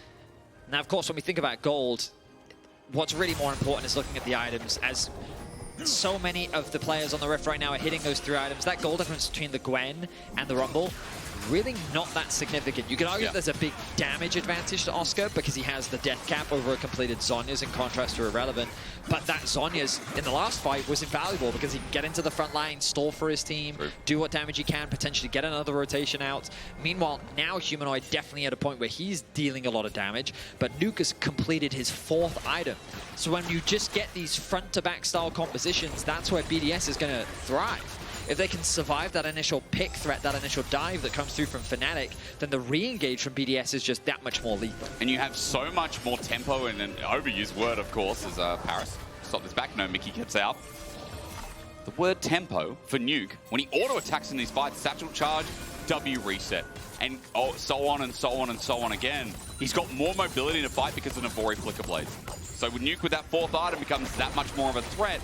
Now, of course, when we think about gold, what's really more important is looking at the items, as so many of the players on the Rift right now are hitting those 3 items. That gold difference between the Gwen and the Rumble, really not that significant. You could argue that there's a big damage advantage to Oscar because he has the death cap over a completed Zhonya's in contrast to Irrelevant. But that Zhonya's in the last fight was invaluable because he can get into the front line, stall for his team, do what damage he can, potentially get another rotation out. Meanwhile, now Humanoid definitely at a point where he's dealing a lot of damage, but Nuke has completed his 4th item. So when you just get these front-to-back style compositions, that's where BDS is going to thrive. If they can survive that initial pick threat, that initial dive that comes through from FNATIC, then the re-engage from BDS is just that much more lethal. And you have so much more tempo, and an overused word, of course, as Parus. Stop this back. No, Mikyx gets out. The word tempo for Nuke, when he auto-attacks in these fights, satchel charge, W reset, and so on and so on and so on again. He's got more mobility to fight because of Navori Flicker Blades. So with Nuke with that 4th item becomes that much more of a threat.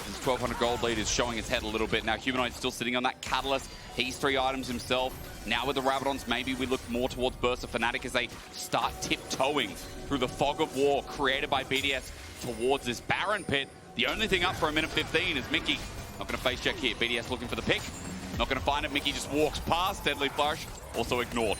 His 1200 gold lead is showing his head a little bit. Now Humanoid's still sitting on that Catalyst. He's 3 items himself. Now with the Rabadons, maybe we look more towards Burst of FNATIC as they start tiptoeing through the fog of war created by BDS towards this Baron pit. The only thing up for a minute 15 is Mikyx. Not going to face check here. BDS looking for the pick. Not going to find it. Mikyx just walks past. Deadly Flourish also ignored.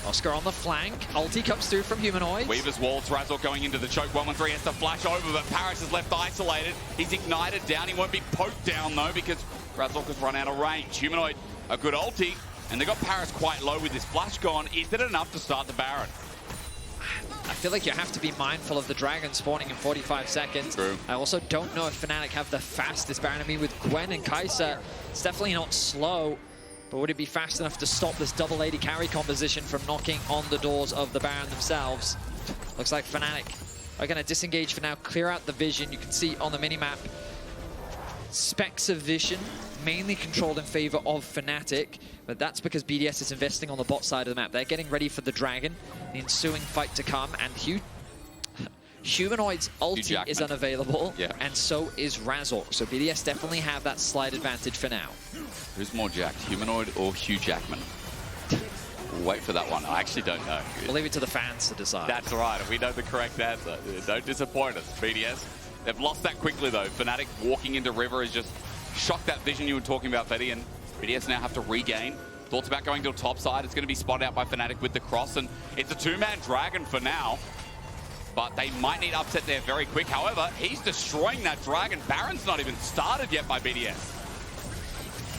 Oscar on the flank. Ulti comes through from Humanoid. Weaver's walls, Razork going into the choke. 113 has to flash over, but Parus is left isolated. He's ignited down. He won't be poked down, though, because Razork has run out of range. Humanoid, a good ulti, and they got Parus quite low with this flash gone. Is it enough to start the Baron? I feel like you have to be mindful of the Dragon spawning in 45 seconds. True. I also don't know if FNATIC have the fastest Baron. I mean, with Gwen and Kai'Sa, it's definitely not slow. But would it be fast enough to stop this double AD carry composition from knocking on the doors of the Baron themselves? Looks like FNATIC are going to disengage for now, clear out the vision. You can see on the minimap, specks of vision, mainly controlled in favor of FNATIC, but that's because BDS is investing on the bot side of the map. They're getting ready for the Dragon, the ensuing fight to come, and Humanoid's ulti is unavailable, and so is Razork. So BDS definitely have that slight advantage for now. Who's more jacked, Humanoid or Hugh Jackman? We'll wait for that one. I actually don't know. We'll leave it to the fans to decide. That's right, and we know the correct answer. Don't disappoint us, BDS. They've lost that quickly, though. FNATIC walking into River has just shocked that vision you were talking about, Vedi, and BDS now have to regain. Thoughts about going to the top side. It's going to be spotted out by FNATIC with the cross, and it's a two-man Dragon for now. But they might need upset there very quick. However, he's destroying that Dragon. Baron's not even started yet by BDS.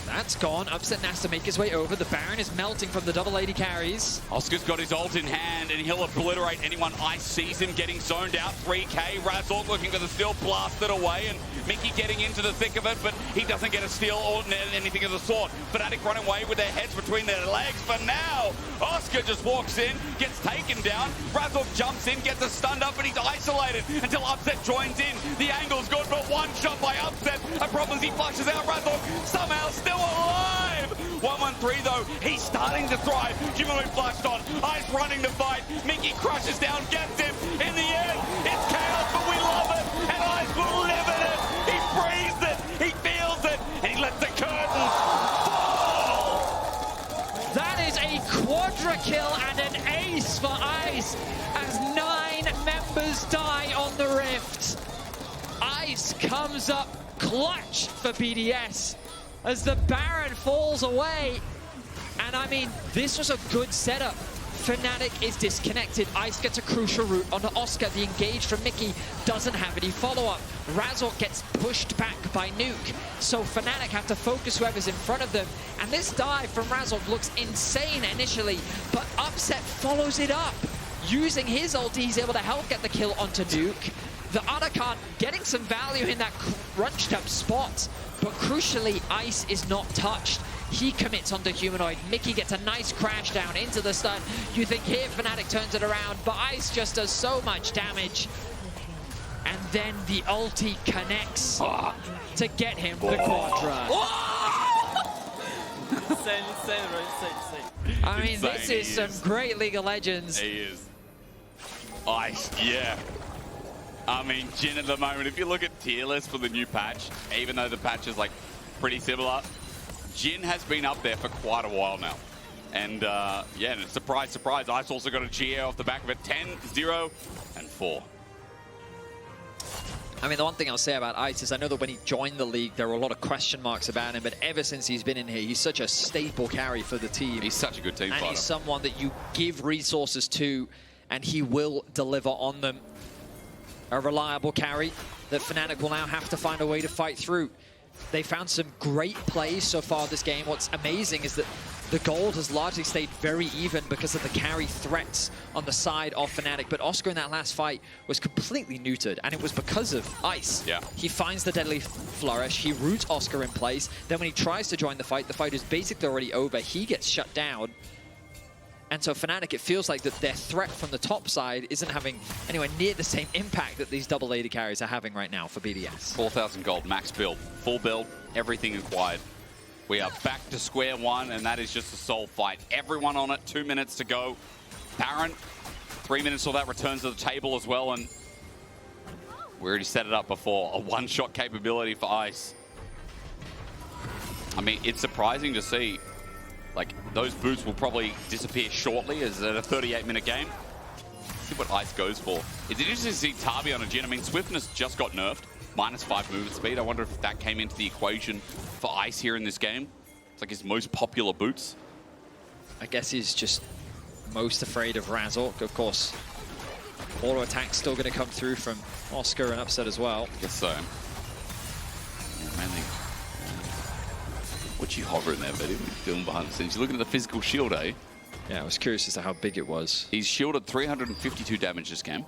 That's gone. Upset has to make his way over. The Baron is melting from the double AD carries. Oscar's got his ult in hand, and he'll obliterate anyone. Ice sees him getting zoned out. 3K. Razork looking for the steal, blasted away, and Mikyx getting into the thick of it, but he doesn't get a steal or anything of the sort. FNATIC running away with their heads between their legs for now. Oscar just walks in, gets taken down. Razork jumps in, gets a stunned up, but he's isolated until Upset joins in. The angle's good, but one shot by Upset. A problem is he flushes out Razork, somehow still alive. 113 though, he's starting to thrive. Humanoid flashed on, Ice running the fight. Mikyx crushes down, gets him. In the end, it's chaos, but we love it. And Ice will live in it. He breathes it, he feels it, and he lets the curtain fall. That is a quadra kill and an ace for Ice as 9 members die on the Rift. Ice comes up clutch for BDS as the Baron falls away. And I mean, this was a good setup. FNATIC is disconnected. Ice gets a crucial route onto Oscar. The engage from Mikyx doesn't have any follow-up. Razork gets pushed back by Nuke. So FNATIC have to focus whoever's in front of them. And this dive from Razork looks insane initially, but Upset follows it up. Using his ulti, he's able to help get the kill onto Nuke. The Rakan getting some value in that crunched up spot, but crucially, Ice is not touched. He commits onto Humanoid. Mikyx gets a nice crash down into the stun. You think here FNATIC turns it around, but Ice just does so much damage. And then the ulti connects to get him the quadra. Insane. I mean, this is some great League of Legends. He is. Ice, yeah. I mean, Jhin at the moment, if you look at tier list for the new patch, even though the patch is like pretty similar, Jhin has been up there for quite a while now. And yeah, and surprise, surprise, Ice also got a GA off the back of it. 10, 0, and 4. I mean, the one thing I'll say about Ice is I know that when he joined the league, there were a lot of question marks about him, but ever since he's been in here, he's such a staple carry for the team. He's such a good team fighter. And he's someone that you give resources to, and he will deliver on them. A reliable carry that FNATIC will now have to find a way to fight through. They found some great plays so far this game. What's amazing is that the gold has largely stayed very even because of the carry threats on the side of FNATIC. But Oscar in that last fight was completely neutered, and it was because of Ice. Yeah. He finds the deadly flourish, he roots Oscar in place. Then when he tries to join the fight is basically already over. He gets shut down. And so FNATIC, it feels like that their threat from the top side isn't having anywhere near the same impact that these double AD carries are having right now for BDS. 4,000 gold, max build, full build, everything acquired. We are back to square one, and that is just a soul fight. Everyone on it, 2 minutes to go. Baron, 3 minutes till that returns to the table as well, and we already set it up before. A one-shot capability for Ice. I mean, it's surprising to see. Like, those boots will probably disappear shortly as a 38-minute game. Let's see what Ice goes for. It's interesting to see Taliyah on a Jhin. I mean, swiftness just got nerfed. -5 movement speed. I wonder if that came into the equation for Ice here in this game. It's like his most popular boots. I guess he's just most afraid of Razork. Of course, auto attack's still going to come through from Oscar and Upset as well. I guess so. Yeah, mainly. What's you hovering there, Betty? What are you doing behind the scenes? You're looking at the physical shield, eh? Yeah, I was curious as to how big it was. He's shielded 352 damage this game.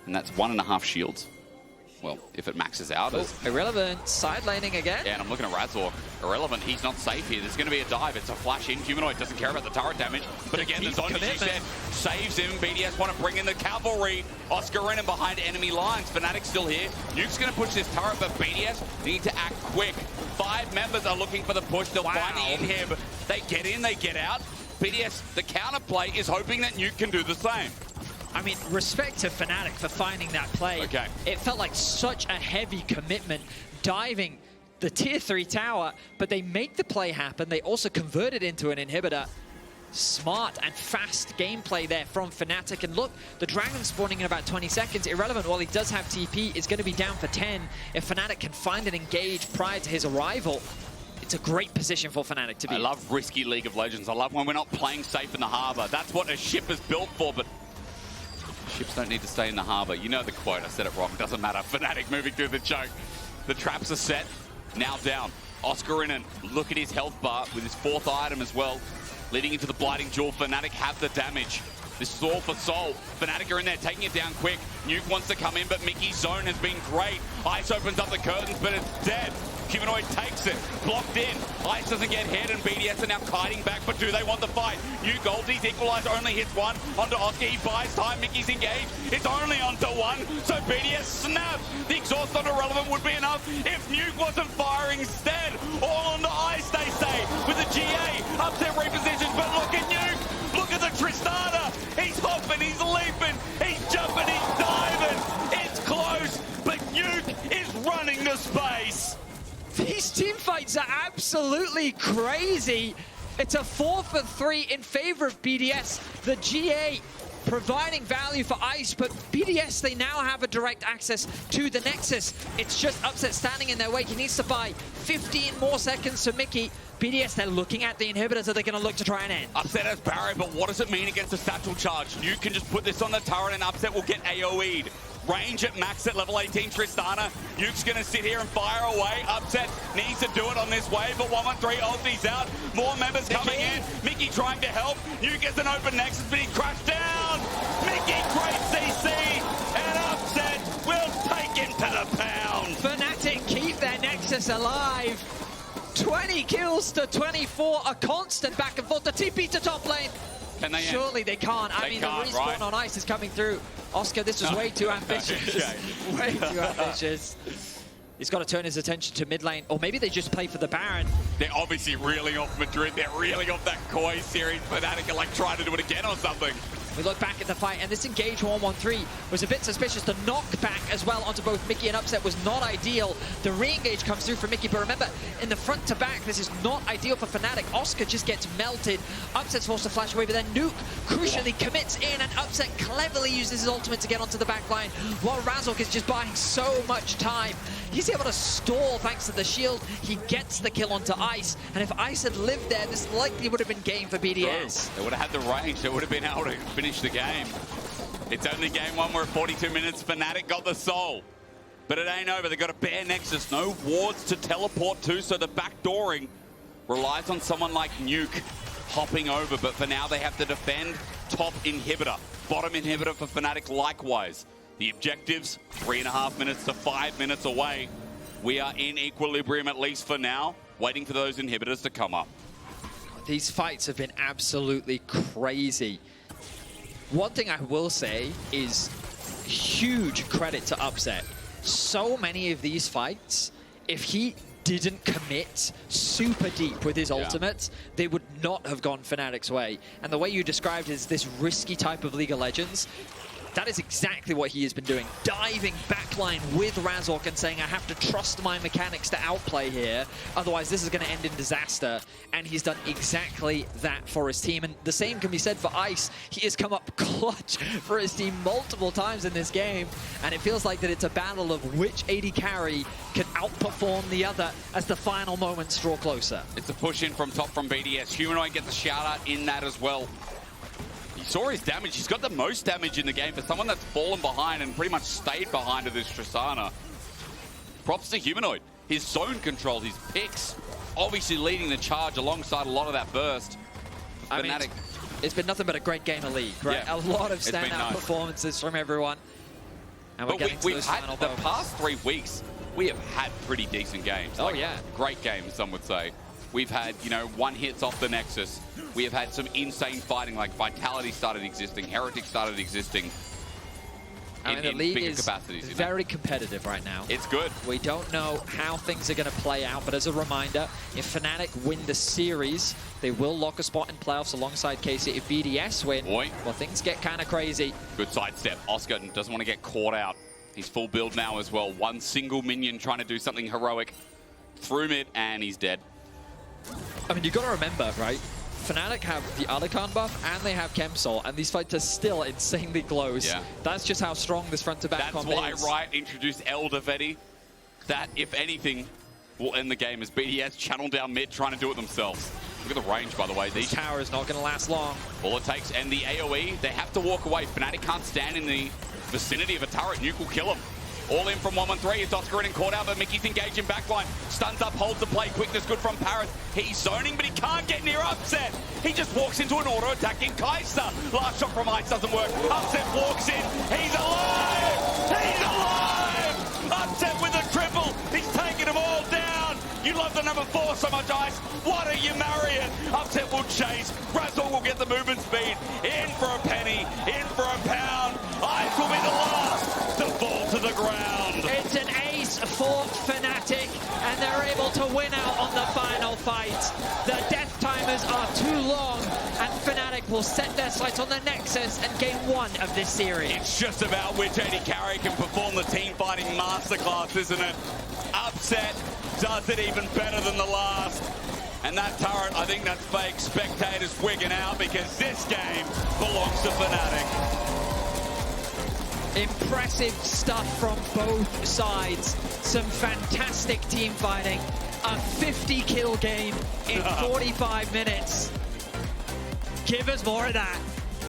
And that's 1.5 shields. Well, if it maxes out. Oh, Irrelevant, side laning again. Yeah, and I'm looking at Razork. Irrelevant, he's not safe here. There's going to be a dive. It's a flash in. Humanoid doesn't care about the turret damage. But again, the zone, as you said, saves him. BDS want to bring in the cavalry. Oscarinin behind enemy lines. FNATIC still here. Nuke's going to push this turret, but BDS need to act quick. 5 members are looking for the push. They'll find the inhib. They get in, they get out. BDS, the counterplay, is hoping that Nuke can do the same. I mean, respect to FNATIC for finding that play. Okay. It felt like such a heavy commitment, diving the tier 3 tower, but they make the play happen. They also convert it into an inhibitor. Smart and fast gameplay there from FNATIC. And look, the dragon spawning in about 20 seconds. Irrelevant, while he does have TP, is going to be down for 10. If FNATIC can find and engage prior to his arrival, it's a great position for FNATIC to be. I love risky League of Legends. I love when we're not playing safe in the harbor. That's what a ship is built for, but ships don't need to stay in the harbor. You know the quote, I said it wrong. Doesn't matter. FNATIC moving through the choke. The traps are set. Now down. Oscarinin, look at his health bar with his 4th item as well. Leading into the Blighting Jewel. FNATIC have the damage. This is all for Soul. FNATIC are in there taking it down quick. Nuke wants to come in, but Mikyx's zone has been great. Ice opens up the curtains, but it's dead. Humanoid takes it, blocked in. Ice doesn't get hit, and BDS are now kiting back, but do they want the fight? New Goldie's equalizer only hits 1 onto Oscar. He buys time, Mikyx's engaged. It's only onto 1, so BDS snap. The exhaust on Irrelevant would be enough if Nuke wasn't firing instead. All onto Ice, they say, with the GA. Upset repositions, but look at Nuke. Look at the Tristana. He's hopping, he's leaping, he's jumping, he's diving. It's close, but Nuke is running the space. These team fights are absolutely crazy. It's a 4 for 3 in favor of BDS. The GA providing value for Ice, but BDS, they now have a direct access to the Nexus. It's just Upset standing in their way. He needs to buy 15 more seconds to Mikyx. BDS, they're looking at the inhibitors. Are they going to look to try and end? Upset has barrier, but what does it mean against the satchel charge? You can just put this on the turret and Upset will get AoE'd. Range at max at level 18, Tristana. Nuke's going to sit here and fire away. Upset needs to do it on this wave, but 113 ulti's out. More members coming in. Mikyx trying to help. Nuke gets an open nexus, but he crashed down. Mikyx, great CC, and Upset will take him to the pound. FNATIC keep their Nexus alive. 20 kills to 24, a constant back and forth. The TP to top lane. Can they Surely they can't. I mean, the respawn on Ice is coming through. Oscar, this was way too ambitious. Way too ambitious. He's got to turn his attention to mid lane, or maybe they just play for the Baron. They're obviously reeling off Madrid. They're reeling off that Koi series. FNATIC are like trying to do it again or something. We look back at the fight, and this engage 113 was a bit suspicious. The knockback as well onto both Mikyx and Upset was not ideal. The re-engage comes through for Mikyx, but remember, in the front to back, this is not ideal for FNATIC. Oscar just gets melted. Upset's forced to flash away, but then Nuke crucially commits in, and Upset cleverly uses his ultimate to get onto the back line, while Razork is just buying so much time. He's able to stall thanks to the shield. He gets the kill onto Ice, and if Ice had lived there, this likely would have been game for BDS. They would have had the range. They would have been able to finish the game. It's only game 1 where at 42 minutes FNATIC got the soul. But it ain't over. They've got a bare Nexus. No wards to teleport to, so the backdooring relies on someone like Nuke hopping over. But for now, they have to defend top inhibitor. Bottom inhibitor for FNATIC likewise. The objectives, 3.5 minutes to 5 minutes away. We are in equilibrium, at least for now, waiting for those inhibitors to come up. These fights have been absolutely crazy. One thing I will say is huge credit to Upset. So many of these fights, if he didn't commit super deep with his ultimates, they would not have gone FNATIC's way. And the way you described is this risky type of League of Legends. That is exactly what he has been doing. Diving backline with Razork and saying, I have to trust my mechanics to outplay here. Otherwise, this is going to end in disaster. And he's done exactly that for his team. And the same can be said for Ice. He has come up clutch for his team multiple times in this game. And it feels like that it's a battle of which AD carry can outperform the other as the final moments draw closer. It's a push in from top from BDS. Humanoid gets a shout out in that as well. saw his damage. He's got the most damage in the game for someone that's fallen behind and pretty much stayed behind to this Tristana. Props to Humanoid. His zone control, his picks, obviously leading the charge alongside a lot of that burst. I mean, it's been nothing but a great game of League, right? Yeah, a lot of standout performances from everyone. And we're getting to we've those had final the moments. past 3 weeks, we have had pretty decent games. Oh, yeah. Great games, some would say. We've had, you know, one hits off the Nexus. We have had some insane fighting, like Vitality started existing, Heretics started existing. I mean, the league is capacities, very competitive right now. It's good. We don't know how things are going to play out, but as a reminder, if FNATIC win the series, they will lock a spot in playoffs alongside Kai'Sa. If BDS win, well, things get kind of crazy. Good sidestep. Oscar doesn't want to get caught out. He's full build now as well. One single minion trying to do something heroic. Through mid, and he's dead. I mean, you've got to remember, right? FNATIC have the Rakan buff and they have Chemsol, and these fights are still insanely close. Yeah. That's just how strong this front-to-back comp is. That's why Riot introduced Elder Vedi. That, if anything, will end the game as BDS channel down mid trying to do it themselves. Look at the range, by the way. This tower is not going to last long. All it takes, and the AoE, they have to walk away. FNATIC can't stand in the vicinity of a turret. Nuke will kill him. All in from 1-1-3. It's Oscarinin caught out, but Mikyx engaged in backline. Stuns up, holds the play. Quickness good from Parus. He's zoning, but he can't get near Upset. He just walks into an auto-attacking Kai'Sa. Last shot from Ice doesn't work. Upset walks in. He's alive! He's alive! Upset with a triple. He's taking them all down. You love the number 4 so much, Ice. Why don't you marry it? Upset will chase. Razork will get the movement speed. In for a penny. In for a pound. Ice will be the last to fall to the ground. It's an ace for FNATIC, and they're able to win out on the final fight. The death timers are too long, and FNATIC will set their sights on the Nexus and gain 1 of this series. It's just about which AD carry can perform the team fighting masterclass, isn't it? Upset does it even better than the last. And that turret, I think that's fake spectators wigging out because this game belongs to FNATIC. Impressive stuff from both sides. Some fantastic team fighting. A 50-kill game in 45 minutes. Give us more of that.